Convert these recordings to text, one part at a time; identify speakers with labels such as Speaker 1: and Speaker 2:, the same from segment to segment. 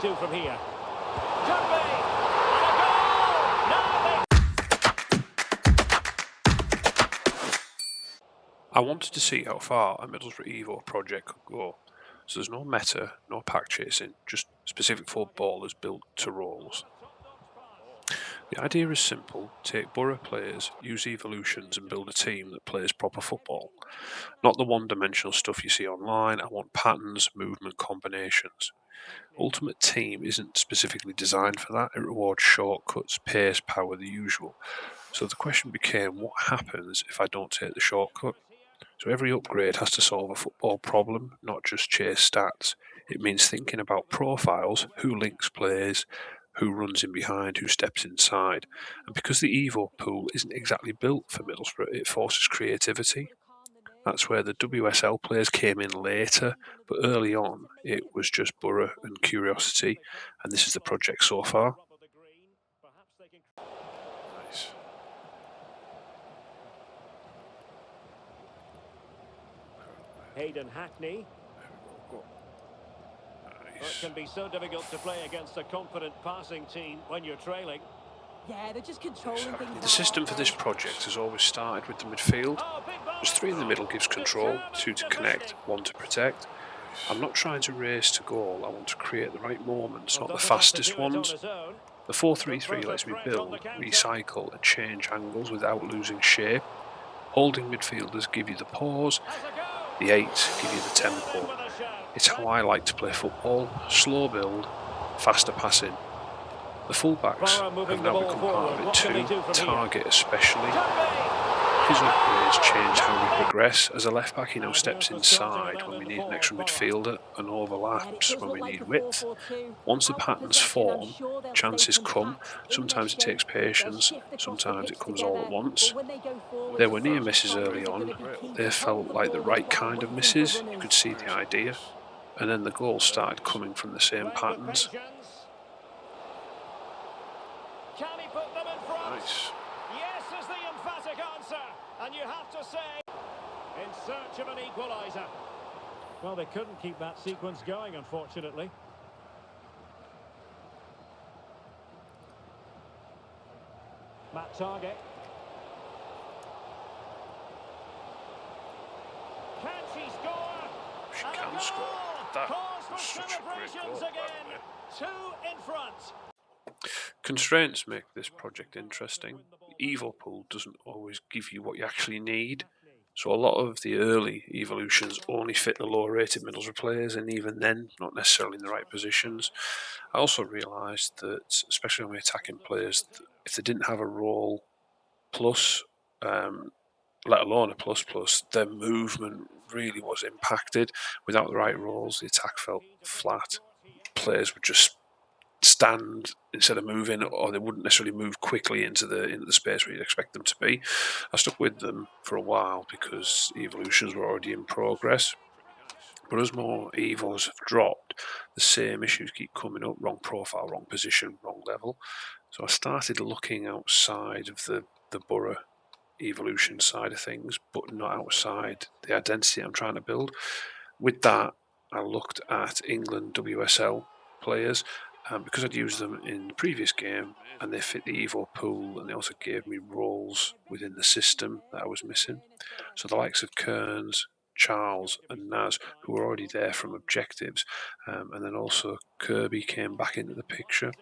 Speaker 1: do from here? Kirby! And a goal! Now
Speaker 2: I wanted to see how far a Middlesbrough Evo project could go, so there's no meta, no pack chasing, just specific footballers built to roles. The idea is simple: take Borough players, use evolutions and build a team that plays proper football. Not the one-dimensional stuff you see online. I want patterns, movement, combinations. Ultimate Team isn't specifically designed for that. It rewards shortcuts, pace, power, the usual. So the question became, what happens if I don't take the shortcut? So every upgrade has to solve a football problem, not just chase stats. It means thinking about profiles, who links plays, who runs in behind, who steps inside. And because the Evo pool isn't exactly built for Middlesbrough, it forces creativity. That's where the WSL players came in later, but early on it was just Borough and Curiosity, and this is the project so far. Nice.
Speaker 1: Hayden Hackney. Well, it can be so difficult to play against a confident passing team when you're trailing.
Speaker 3: Yeah, they're just controlling things.
Speaker 2: The system for this project has always started with the midfield. There's 3 in the middle gives control, 2 to connect, 1 to protect. I'm not trying to race to goal, I want to create the right moments, not the fastest ones. The 4-3-3 lets me build, recycle and change angles without losing shape. Holding midfielders give you the pause, the 8 give you the tempo. It's how I like to play football: slow build, faster passing. The fullbacks have now become part of it too, target especially. His upgrades change how we progress. As a left back, he now steps inside when we need an extra midfielder and overlaps when we need width. Once the patterns form, chances come. Sometimes it takes patience, sometimes it comes all at once. There were near misses early on. They felt like the right kind of misses. You could see the idea. And then the goals started coming from the same patterns.
Speaker 1: Can he put them in front?
Speaker 2: Nice.
Speaker 1: Yes is the emphatic answer. And you have to say, in search of an equaliser. Well, they couldn't keep that sequence going, unfortunately. Matt Target. Can she score?
Speaker 2: She
Speaker 1: And
Speaker 2: can
Speaker 1: a
Speaker 2: score.
Speaker 1: goal!
Speaker 2: That
Speaker 1: Cause for
Speaker 2: was such a great
Speaker 1: celebrations
Speaker 2: goal, by the
Speaker 1: again.
Speaker 2: way.
Speaker 1: 2 in front.
Speaker 2: Constraints make this project interesting. The Evo pool doesn't always give you what you actually need. So a lot of the early evolutions only fit the lower rated Middlesbrough players, and even then not necessarily in the right positions. I also realised that, especially when we're attacking players, if they didn't have a role plus, let alone a plus, their movement really was impacted. Without the right roles, the attack felt flat. Players would just stand instead of moving, or they wouldn't necessarily move quickly into the space where you'd expect them to be. I stuck with them for a while because evolutions were already in progress. But as more Evos have dropped, the same issues keep coming up: wrong profile, wrong position, wrong level. So I started looking outside of the Borough evolution side of things, but not outside the identity I'm trying to build. With that, I looked at England WSL players, because I'd used them in the previous game and they fit the Evo pool, and they also gave me roles within the system that I was missing. So the likes of Kearns, Charles and Naz, who were already there from objectives, and then also Kirby came back into the picture.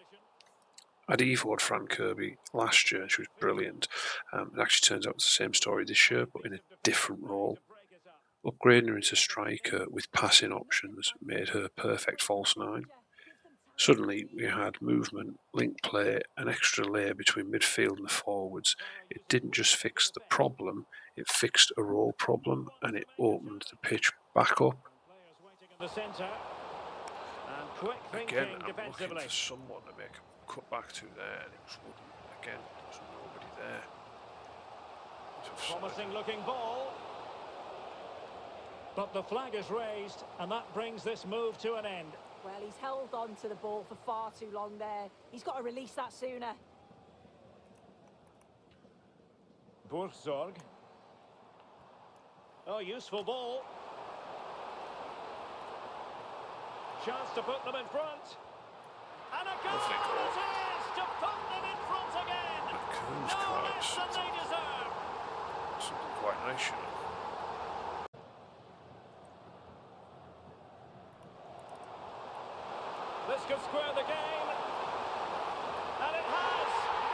Speaker 2: I'd Evo'd Fran Kirby last year and she was brilliant. It actually turns out it's the same story this year, but in a different role. Upgrading her into striker with passing options made her perfect false 9. Suddenly we had movement, link play, an extra layer between midfield and the forwards. It didn't just fix the problem, it fixed a role problem, and it opened the pitch back up. Again, I'm looking for someone to make a cut back to there, and it just wouldn't. Again, there's nobody there.
Speaker 1: Promising looking ball. But the flag is raised, and that brings this move to an end.
Speaker 3: Well, he's held on to the ball for far too long there. He's got to release that sooner.
Speaker 1: Burzorg. Oh, useful ball. Chance to put them in front.
Speaker 2: those cards. Something quite nice, you know.
Speaker 1: This could square the game. And it has.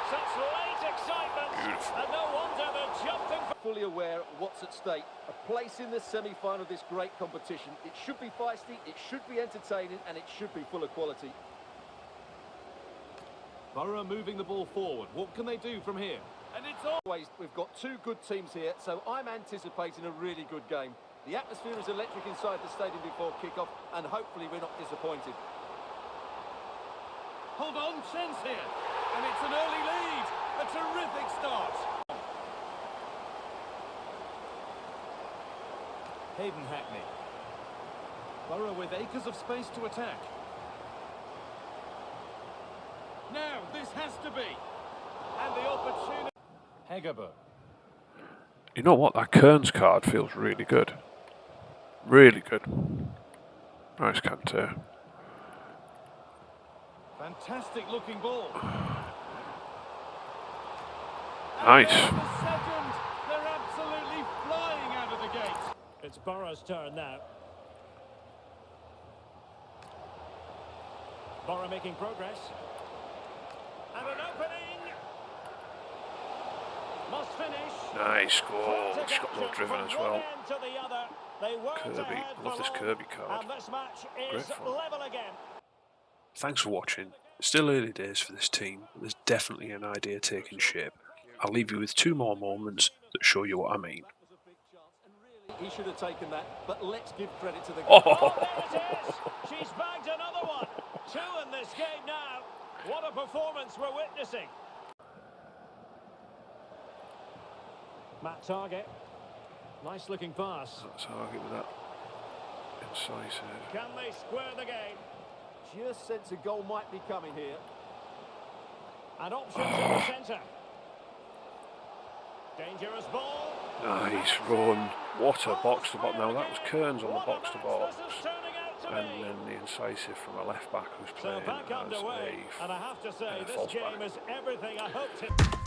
Speaker 1: Such late excitement.
Speaker 2: Beautiful.
Speaker 1: And no wonder they're jumping for...
Speaker 4: Fully aware of what's at stake. A place in the semi-final of this great competition. It should be feisty, it should be entertaining, and it should be full of quality.
Speaker 5: Borough moving the ball forward. What can they do from here? And it's
Speaker 4: Always, we've got two good teams here, so I'm anticipating a really good game. The atmosphere is electric inside the stadium before kick-off, and hopefully we're not disappointed.
Speaker 5: hold on, chance here. And it's an early lead. A terrific start. Hayden Hackney. Borough with acres of space to attack. Now, this has to be. And the opportunity. Haggerberg.
Speaker 2: You know what? That Kearns card feels really good. Really good. Nice Canter.
Speaker 5: Fantastic looking ball.
Speaker 2: Nice.
Speaker 5: And the second, they're absolutely flying out of the gate.
Speaker 1: It's Borough's turn now. Borough making progress. And an opening. Must finish.
Speaker 2: Nice goal. He's got more driven as well.
Speaker 1: Kirby.
Speaker 2: Love this Kirby card.
Speaker 1: And this match
Speaker 2: Great
Speaker 1: is
Speaker 2: fun.
Speaker 1: level again.
Speaker 2: Thanks for watching. It's still early days for this team, but there's definitely an idea taking shape. I'll leave you with two more moments that show you what I mean.
Speaker 4: He should have taken that, but let's give credit to the
Speaker 1: Oh, there it is. She's bagged another one. 2 in this game now. What a performance we're witnessing. Matt Target. Nice looking pass.
Speaker 2: That's Target with that incisive.
Speaker 1: Can they square the game?
Speaker 4: Just sense a goal might be coming here.
Speaker 1: And options in the centre. Dangerous ball.
Speaker 2: Nice run. What a box to box. Now that was Kearns on the box to box. And then the incisive from a left back who's
Speaker 1: So
Speaker 2: playing
Speaker 1: back
Speaker 2: as
Speaker 1: underway.
Speaker 2: a
Speaker 1: And I have to say, this
Speaker 2: false
Speaker 1: game
Speaker 2: back.
Speaker 1: is everything I hoped it.